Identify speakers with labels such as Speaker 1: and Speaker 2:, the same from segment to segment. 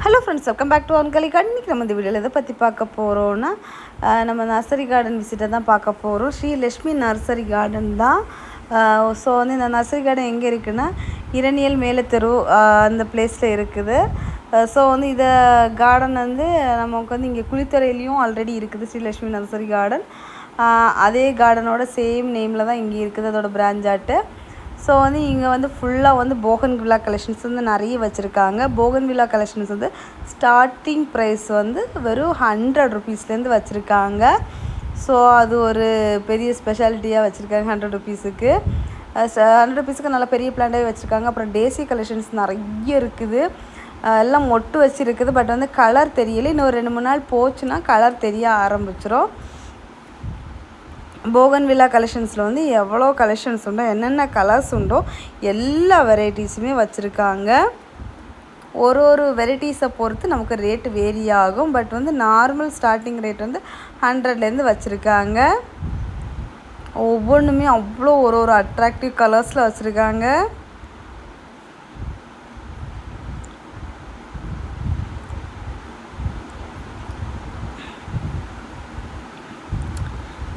Speaker 1: Hello friends, welcome back to அன்கலி garden. இன்றைக்கி நம்ம இந்த வீடியோவில் எதை பற்றி பார்க்க போகிறோன்னா, நம்ம நர்சரி கார்டன் விசிட்டை தான் பார்க்க போகிறோம். ஸ்ரீ லக்ஷ்மி நர்சரி கார்டன் தான். ஸோ வந்து இந்த நர்சரி கார்டன் எங்கே இருக்குன்னா, இரணியல் மேலே தெரு அந்த பிளேஸில் இருக்குது. ஸோ வந்து இதை கார்டன் வந்து நமக்கு வந்து இங்கே குளித்துறையிலையும் ஆல்ரெடி இருக்குது ஸ்ரீ லக்ஷ்மி நர்சரி கார்டன். அதே கார்டனோட சேம் நேமில் தான் இங்கே இருக்குது, அதோட பிரான்ச். ஸோ வந்து இங்கே வந்து ஃபுல்லாக வந்து போகன்வில்லா கலெக்ஷன்ஸ் வந்து நிறைய வச்சுருக்காங்க. போகன்வில்லா கலெக்ஷன்ஸ் வந்து ஸ்டார்டிங் ப்ரைஸ் வந்து வெறும் 100 ருபீஸ்லேருந்து வச்சுருக்காங்க. ஸோ அது ஒரு பெரிய ஸ்பெஷாலிட்டியாக வச்சுருக்காங்க. 100 ருபீஸுக்கு 100 ருபீஸுக்கு நல்ல பெரிய பிளான்டாகவே வச்சுருக்காங்க. அப்புறம் டேசி கலெக்ஷன்ஸ் நிறைய இருக்குது. எல்லாம் மொட்டு வச்சுருக்குது. பட் வந்து கலர் தெரியல. இன்னும் 2-3 நாள் போச்சுன்னா கலர் தெரிய ஆரம்பிச்சிடும். போகன்வில்லா கலெக்ஷன்ஸில் வந்து எவ்வளோ கலெக்ஷன்ஸ் உண்டோ, என்னென்ன கலர்ஸ் உண்டோ எல்லா வெரைட்டிஸுமே வச்சுருக்காங்க. ஒரு வெரைட்டிஸை பொறுத்து நமக்கு ரேட்டு வேரி ஆகும். பட் வந்து நார்மல் ஸ்டார்டிங் ரேட் வந்து 100லேருந்து வச்சுருக்காங்க. ஒவ்வொன்றுமே அவ்வளோ ஒரு அட்ராக்டிவ் கலர்ஸில் வச்சுருக்காங்க.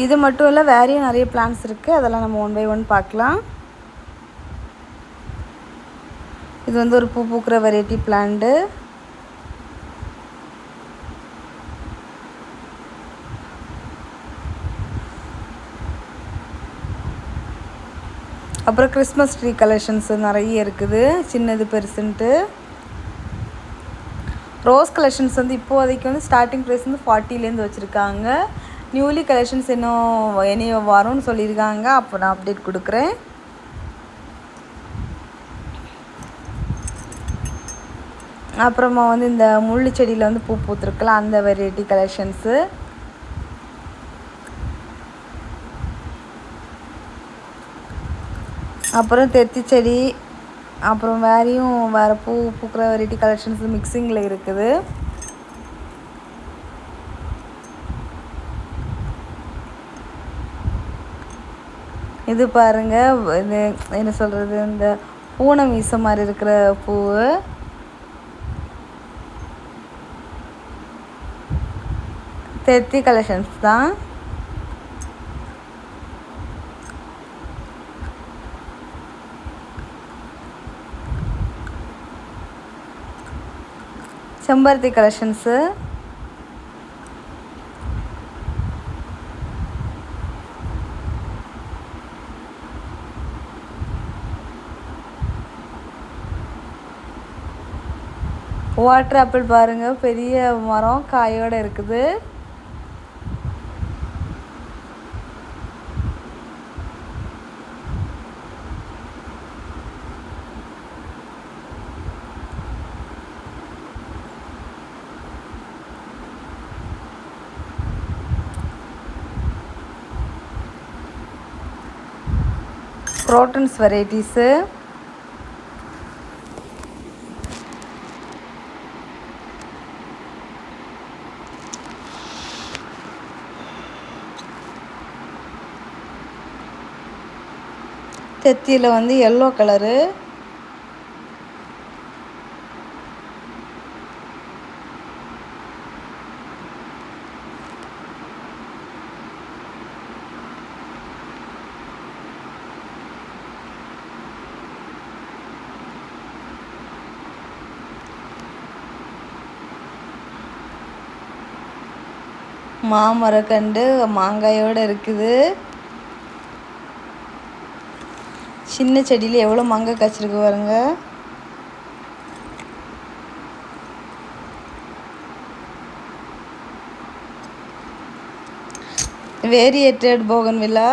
Speaker 1: இது மட்டும் இல்லை, வேறையும் நிறைய பிளான்ஸ் இருக்குது. அதெல்லாம் நம்ம 1 by 1 பார்க்கலாம். இது வந்து ஒரு பூ பூக்கிற வெரைட்டி பிளான்ட்டு. அப்புறம் கிறிஸ்மஸ் ட்ரீ கலெக்ஷன்ஸ் நிறைய இருக்குது, சின்னது பெருசுன்ட்டு. ரோஸ் கலெக்ஷன்ஸ் வந்து இப்போதைக்கு வந்து ஸ்டார்டிங் ப்ரைஸ் வந்து 40லேருந்து வச்சுருக்காங்க. நியூலி கலெக்ஷன்ஸ் இன்னும் வரும்னு சொல்லியிருக்காங்க. அப்போ நான் அப்டேட் கொடுக்குறேன். அப்புறமா வந்து இந்த முள்ளு செடியில் வந்து பூ பூத்துருக்கலாம், அந்த வெரைட்டி கலெக்ஷன்ஸு. அப்புறம் தெத்தி செடி, அப்புறம் வேறு பூ பூக்கிற வெரைட்டி கலெக்ஷன்ஸ் மிக்சிங்கில் இருக்குது. இது பாருங்கள், இது என்ன சொல்கிறது, இந்த பூனை மீசை மாதிரி இருக்கிற பூ. தெத்தி கலெக்ஷன்ஸ் தான். செம்பருத்தி கலெக்ஷன்ஸு. வாட்டர் ஆப்பிள் பாருங்கள், பெரிய மரம் காயோடு இருக்குது. Crotons varieties. தெத்தியில் வந்து எல்லோ கலரு. மாமரக்கண்டு மாங்காயோடு இருக்குது. சின்ன செடியில் எவ்வளோ மாங்காய் காய்ச்சிருக்கு பாருங்க. வேரியேட்டட் போகன்வில்லா.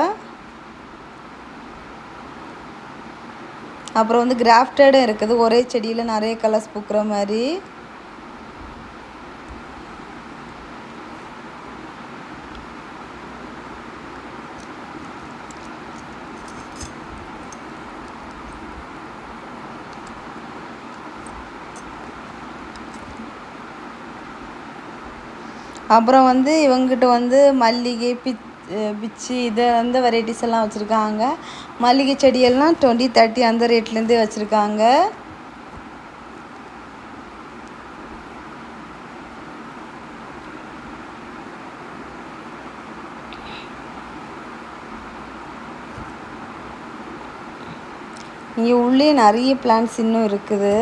Speaker 1: அப்புறம் வந்து கிராஃப்டடும் இருக்குது, ஒரே செடியில் நிறைய கலர்ஸ் பூக்கிற மாதிரி. அப்புறம் வந்து இவங்ககிட்ட வந்து மல்லிகை, பிச்சி, இது அந்த வெரைட்டிஸ் எல்லாம் வச்சுருக்காங்க. மல்லிகை செடியெல்லாம் 20-30 அந்த ரேட்லேருந்தே வச்சுருக்காங்க. இங்கே உள்ளே நிறைய பிளான்ட்ஸ் இன்னும் இருக்குது.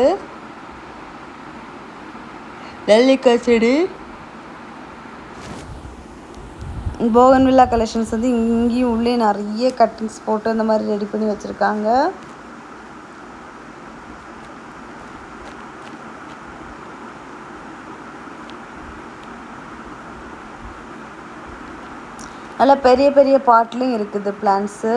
Speaker 1: நெல்லிக்காய் செடி. போகன்வில்லா கலெக்ஷன்ஸ் வந்து இங்கேயும் உள்ளே நிறைய கட்டிங்ஸ் போட்டு அந்த மாதிரி ரெடி பண்ணி வச்சுருக்காங்க. நல்லா பெரிய பெரிய பாட்லேயும் இருக்குது பிளான்ட்ஸு.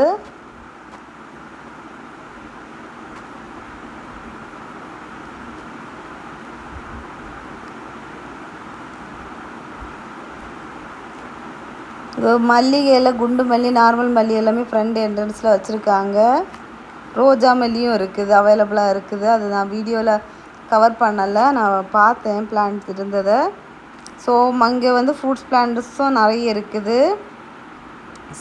Speaker 1: மல்லிகையில் குண்டு மல்லி, நார்மல் மல்லி எல்லாமே ஃப்ரண்ட் என்ட்ரன்ஸில் வச்சுருக்காங்க. ரோஜா மல்லியும் இருக்குது, அவைலபிளாக இருக்குது. அது நான் வீடியோவில் கவர் பண்ணலை, நான் பார்த்தேன் பிளான்ட் இருந்ததை. ஸோ அங்கே வந்து ஃப்ரூட்ஸ் பிளான்ட்ஸும் நிறைய இருக்குது.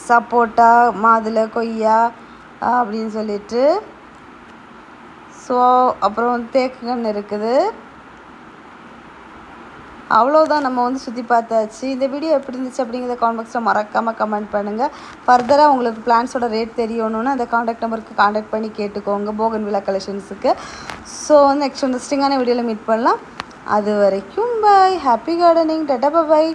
Speaker 1: சப்போட்டா, மாதுளை, கொய்யா அப்படின்னு சொல்லிட்டு. ஸோ அப்புறம் தேக்குகன்று இருக்குது. அவ்வளோதான், நம்ம வந்து சுற்றி பார்த்தாச்சு. இந்த வீடியோ எப்படி இருந்துச்சு அப்படிங்கிறத கமெண்ட் பாக்ஸில் மறக்காமல் கமெண்ட் பண்ணுங்கள். ஃபர்தராக உங்களுக்கு பிளான்ஸோட ரேட் தெரியணுன்னா அந்த காண்டாக்ட் நம்பருக்கு காண்டாக்ட் பண்ணி கேட்டுக்கோங்க போகன்வில்லா கலெக்ஷன்ஸுக்கு. ஸோ நெக்ஸ்ட் இன்ட்ரெஸ்டிங்கான வீடியோவில் மீட் பண்ணலாம். அது வரைக்கும் பாய். Happy gardening. டாடா பாய்.